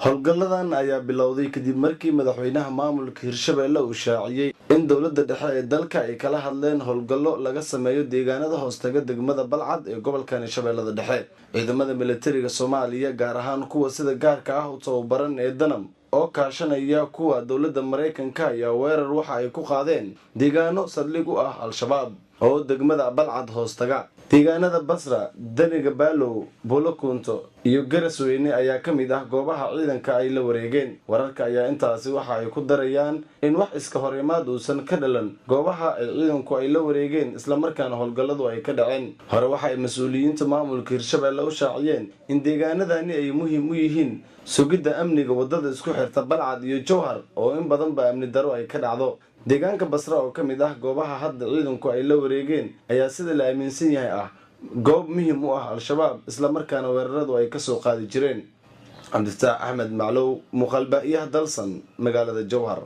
howlgalladan ayaa bilowday kadib markii madaxweynaha maamulka Hirshabelle uu shaaciyay in dowladda dhexe ee dalka ay kala hadleen howlgallo laga sameeyo deegaanada hoostaga degmada Balcad ee gobolka Shabeellada Dhexe. Ciidamada militariga Soomaaliya gaar ahaan kuwa sida gaarka ah u tababaran ee Danam oo kaashanaya kuwa dowladda Mareykanka ayaa weerar waxa ay ku qaadeen deegaano saldhig u ah Al-Shabaab oo degmada Balcad hoostaga. deegaanada Basra, Daniga Baalow, Bolokunto iyo Garasweyne ayaa ka mid ah goobaha ciidanka ay la wareegeen. Wararka ayaa intaasi waxa ay ku darayaan in wax iska horimaad uusan ka dhalan goobaha ay ciidanku ay la wareegeen isla markaana howlgalladu ay ka dhaceen. Hore waxa ay mas'uuliyiinta maamulka Hirshabelle u shaaciyeen in deegaanadani ay muhiim u yihiin sugidda amniga wadada isku xirta Balcad iyo Jowhar oo in badan ba amni daro ay ka dhacdo. deegaanka Basra oo ka mid ah goobaha hadda ciidanku ay la wareegeen ayaa sida la aaminsan yahay ah goob muhiim u ah Al-Shabaab isla markaana weeraradu ay ka soo qaadi jireen. Cabdifataax Axmed Maclow, Muuqaalba iyo Dalsan, magaalada Jowhar.